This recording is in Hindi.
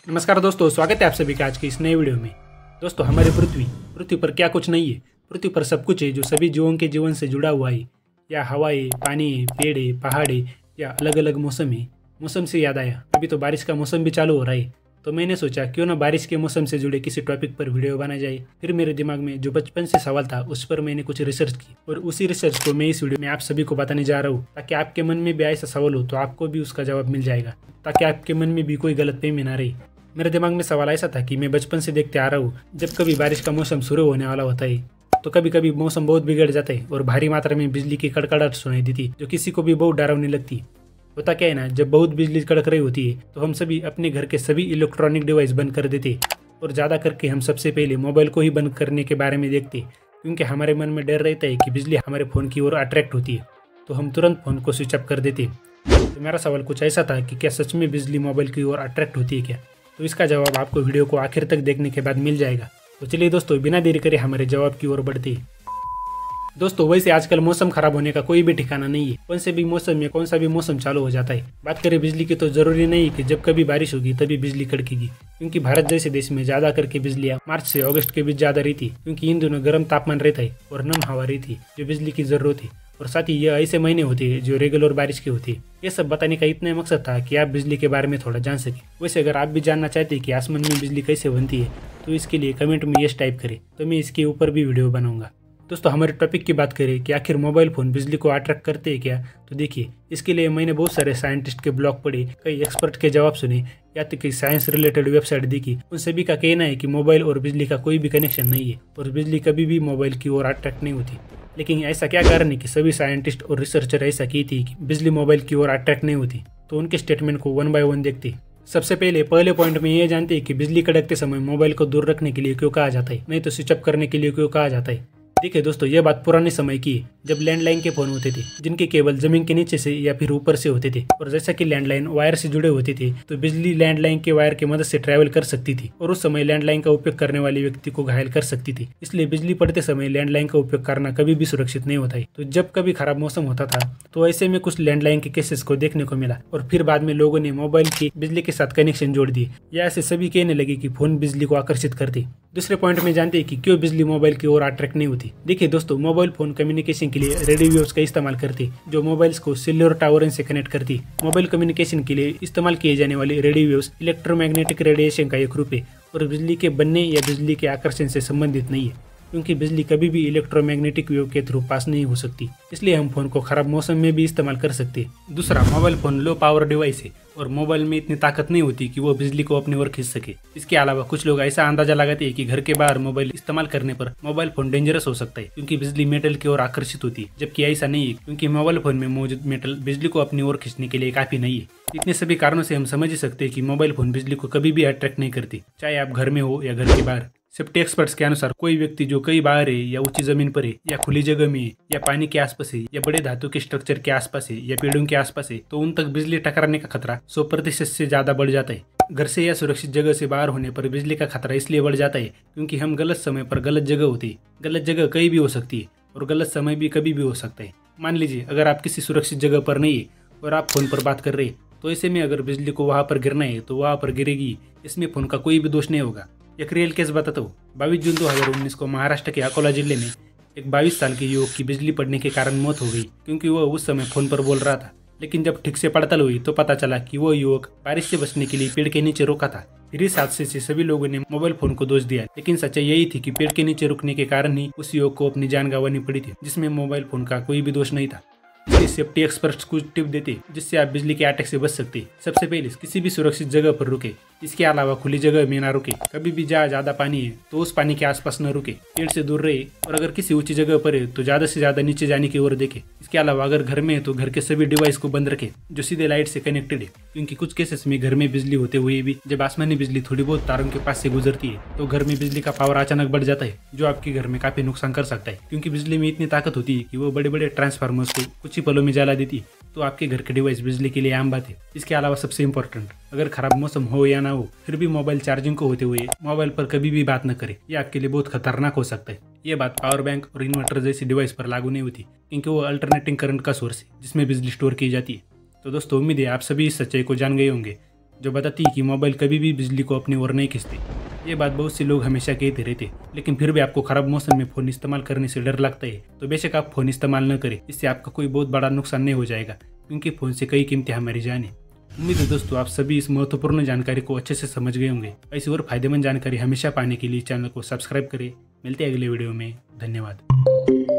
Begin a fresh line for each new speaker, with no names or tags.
नमस्कार दोस्तों, स्वागत है आप सभी का आज की इस नए वीडियो में। दोस्तों, हमारी पृथ्वी पर क्या कुछ नहीं है। पृथ्वी पर सब कुछ है जो सभी जीवों के जीवन से जुड़ा हुआ है। या हवा है, पानी है, पेड़ है, पहाड़ है, या अलग अलग मौसम है। मौसम से याद आया, अभी तो बारिश का मौसम भी चालू हो रहा है, तो मैंने सोचा क्यों ना बारिश के मौसम से जुड़े किसी टॉपिक पर वीडियो बना जाए। फिर मेरे दिमाग में जो बचपन से सवाल था उस पर मैंने कुछ रिसर्च की और उसी रिसर्च को मैं इस वीडियो में आप सभी को बताने जा रहा हूँ, ताकि आपके मन में भी ऐसा सवाल हो तो आपको भी उसका जवाब मिल जाएगा, ताकि आपके मन में भी कोई गलतफहमी ना रही। मेरे दिमाग में सवाल ऐसा था कि मैं बचपन से देखते आ रहा हूँ, जब कभी बारिश का मौसम शुरू होने वाला होता है तो कभी कभी मौसम बहुत बिगड़ जाता है और भारी मात्रा में बिजली की कड़कड़ाहट सुनाई देती, जो किसी को भी बहुत डरावनी लगती। होता क्या है ना, जब बहुत बिजली कड़क रही होती है तो हम सभी अपने घर के सभी इलेक्ट्रॉनिक डिवाइस बंद कर देते और ज़्यादा करके हम सबसे पहले मोबाइल को ही बंद करने के बारे में देखते, क्योंकि हमारे मन में डर रहता है कि बिजली हमारे फ़ोन की ओर अट्रैक्ट होती है, तो हम तुरंत फ़ोन को स्विच ऑफ कर देते। तो मेरा सवाल कुछ ऐसा था कि क्या सच में बिजली मोबाइल की ओर अट्रैक्ट होती है क्या? तो इसका जवाब आपको वीडियो को आखिर तक देखने के बाद मिल जाएगा। तो चलिए दोस्तों, बिना देरी करे हमारे जवाब की ओर बढ़ते हैं। दोस्तों, वैसे आजकल मौसम खराब होने का कोई भी ठिकाना नहीं है। कौन से भी मौसम में कौन सा भी मौसम चालू हो जाता है। बात करें बिजली की तो जरूरी नहीं कि जब कभी बारिश होगी तभी बिजली कड़केगी, क्योंकि भारत जैसे देश में ज्यादा करके बिजलियां मार्च से अगस्त के बीच ज्यादा रहती, क्योंकि इन दिनों गर्म तापमान रहता है और नम हवा रहती जो बिजली की जरूरत है। और साथ ही यह ऐसे महीने होते हैं जो रेगुलर बारिश की होती है। ये सब बताने का इतना मकसद था कि आप बिजली के बारे में थोड़ा जान सके। वैसे अगर आप भी जानना चाहते हैं कि आसमान में बिजली कैसे बनती है तो इसके लिए कमेंट में यस टाइप करें, तो मैं इसके ऊपर भी वीडियो बनाऊंगा। दोस्तों, हमारे टॉपिक की बात करें कि आखिर मोबाइल फ़ोन बिजली को अट्रैक्ट करते हैं क्या, तो देखिए, इसके लिए मैंने बहुत सारे साइंटिस्ट के ब्लॉग पढ़े, कई एक्सपर्ट के जवाब सुने, या तो कई साइंस रिलेटेड वेबसाइट देखी। उन सभी का कहना है कि मोबाइल और बिजली का कोई भी कनेक्शन नहीं है और बिजली कभी भी मोबाइल की ओर अट्रैक्ट नहीं होती। लेकिन ऐसा क्या कारण है कि सभी साइंटिस्ट और रिसर्चर ऐसा कहते हैं कि बिजली मोबाइल की ओर अट्रैक्ट नहीं होती? तो उनके स्टेटमेंट को वन बाय वन देखते हैं। सबसे पहले पॉइंट में ये जानते हैं कि बिजली कड़कते समय मोबाइल को दूर रखने के लिए क्यों कहा जाता है, नहीं तो स्विच ऑफ करने के लिए क्यों कहा जाता है। देखिए दोस्तों, यह बात पुराने समय की है, जब लैंडलाइन के फोन होते थे जिनके केबल जमीन के नीचे से या फिर ऊपर से होते थे, और जैसा कि लैंडलाइन वायर से जुड़े होते थे तो बिजली लैंडलाइन के वायर की मदद से ट्रैवल कर सकती थी और उस समय लैंडलाइन का उपयोग करने वाले व्यक्ति को घायल कर सकती थी। इसलिए बिजली पड़ते समय लैंडलाइन का उपयोग करना कभी भी सुरक्षित नहीं होता है। तो जब कभी खराब मौसम होता था तो ऐसे में कुछ लैंडलाइन के केसेस को देखने को मिला और फिर बाद में लोगों ने मोबाइल की बिजली के साथ कनेक्शन जोड़ दिए, या ऐसे सभी कहने लगे कि फोन बिजली को आकर्षित करते। दूसरे पॉइंट में जानते हैं कि क्यों बिजली मोबाइल की ओर अट्रैक्ट नहीं होती। देखिए दोस्तों, मोबाइल फोन कम्युनिकेशन के लिए रेडियो वेव्स का इस्तेमाल करती, जो मोबाइल्स को सेल्युलर टावर से कनेक्ट करती। मोबाइल कम्युनिकेशन के लिए इस्तेमाल किए जाने वाले रेडियो वेव्स इलेक्ट्रोमैग्नेटिक रेडिएशन का एक रूप है और बिजली के बनने या बिजली के आकर्षण से संबंधित नहीं है, क्योंकि बिजली कभी भी इलेक्ट्रोमैग्नेटिक वेव के थ्रू पास नहीं हो सकती। इसलिए हम फोन को खराब मौसम में भी इस्तेमाल कर सकते हैं। दूसरा, mobile phone low power device है और मोबाइल में इतनी ताकत नहीं होती कि वो बिजली को अपनी ओर खींच सके। इसके अलावा कुछ लोग ऐसा अंदाजा लगाते हैं कि घर के बाहर मोबाइल इस्तेमाल करने पर मोबाइल फोन डेंजरस हो सकता है, क्योंकि बिजली मेटल की ओर आकर्षित होती है, जबकि ऐसा नहीं है, क्योंकि मोबाइल फोन में मौजूद मेटल बिजली को अपनी ओर खींचने के लिए काफी नहीं है। इतने सभी कारणों से हम समझ ही सकते हैं कि मोबाइल फोन बिजली को कभी भी अट्रैक्ट नहीं करती, चाहे आप घर में हो या घर के बाहर। सेफ्टी एक्सपर्ट्स के अनुसार कोई व्यक्ति जो कहीं बाहर है या ऊंची जमीन पर है या खुली जगह में है या पानी के आसपास है या बड़े धातु के स्ट्रक्चर के आसपास है या पेड़ों के आसपास है, तो उन तक बिजली टकराने का खतरा 100% से ज्यादा बढ़ जाता है। घर से या सुरक्षित जगह से बाहर होने पर बिजली का खतरा इसलिए बढ़ जाता है क्योंकि हम गलत समय पर गलत जगह होती है। गलत जगह कहीं भी हो सकती है और गलत समय भी कभी भी हो सकता है। मान लीजिए अगर आप किसी सुरक्षित जगह पर नहीं है और आप फोन पर बात कर रहे हैं, तो ऐसे में अगर बिजली को वहां पर गिरना है तो वहां पर गिरेगी, इसमें फोन का कोई भी दोष नहीं होगा। एक रियल केस बताता हूँ। 22 जून 2019 को महाराष्ट्र के अकोला जिले में एक 22 साल के युवक की बिजली पड़ने के कारण मौत हो गई, क्योंकि वह उस समय फोन पर बोल रहा था। लेकिन जब ठीक से पड़ताल हुई तो पता चला कि वो युवक बारिश से बचने के लिए पेड़ के नीचे रुका था। फिर इस हादसे से सभी लोगों ने मोबाइल फोन को दोष दिया, लेकिन सच्चाई यही थी कि पेड़ के नीचे रुकने के कारण ही उस युवक को अपनी जान गंवानी पड़ी थी, जिसमें मोबाइल फोन का कोई भी दोष नहीं था। इसलिए सेफ्टी एक्सपर्ट्स कुछ टिप देते जिससे आप बिजली के अटैक से बच सकते। सबसे पहले किसी भी सुरक्षित जगह पर रुके। इसके अलावा खुली जगह में ना रुके। कभी भी जहाँ ज्यादा पानी है तो उस पानी के आसपास न रुके। पेड़ से दूर रहे और अगर किसी ऊंची जगह पर है तो ज्यादा से ज्यादा नीचे जाने की ओर देखे। इसके अलावा अगर घर में है तो घर के सभी डिवाइस को बंद रखे जो सीधे लाइट से कनेक्टेड है, क्योंकि कुछ केसेस में घर में बिजली होते हुए भी जब आसमानी बिजली थोड़ी बहुत तारों के पास से गुजरती है तो घर में बिजली का पावर अचानक बढ़ जाता है, जो आपके घर में काफी नुकसान कर सकता है, क्योंकि बिजली में इतनी ताकत होती है कि वो बड़े बड़े ट्रांसफार्मर्स को कुछ ही पलों में जला देती है। तो आपके घर के डिवाइस बिजली के लिए आम बात है। इसके अलावा सबसे इम्पोर्टेंट, अगर खराब मौसम हो या ना हो फिर भी मोबाइल चार्जिंग को होते हुए मोबाइल पर कभी भी बात न करें। यह आपके लिए बहुत खतरनाक हो सकता है। ये बात पावर बैंक और इन्वर्टर जैसी डिवाइस पर लागू नहीं होती, क्योंकि वो अल्टरनेटिंग करंट का सोर्स है जिसमें बिजली स्टोर की जाती है। तो दोस्तों, उम्मीद है आप सभी इस सच्चाई को जान गए होंगे। जो बताती है कि मोबाइल कभी भी बिजली को अपनी ओर नहीं खींचते। ये बात बहुत से लोग हमेशा कहते रहते, लेकिन फिर भी आपको खराब मौसम में फ़ोन इस्तेमाल करने से डर लगता है तो बेशक आप फ़ोन इस्तेमाल न करें। इससे आपका कोई बहुत बड़ा नुकसान नहीं हो जाएगा, क्योंकि फ़ोन से कई कीमतें हमारी जान है। उम्मीद है दोस्तों आप सभी इस महत्वपूर्ण जानकारी को अच्छे से समझ गए होंगे। ऐसी और फायदेमंद जानकारी हमेशा पाने के लिए चैनल को सब्सक्राइब करें। मिलते हैं अगले वीडियो में। धन्यवाद।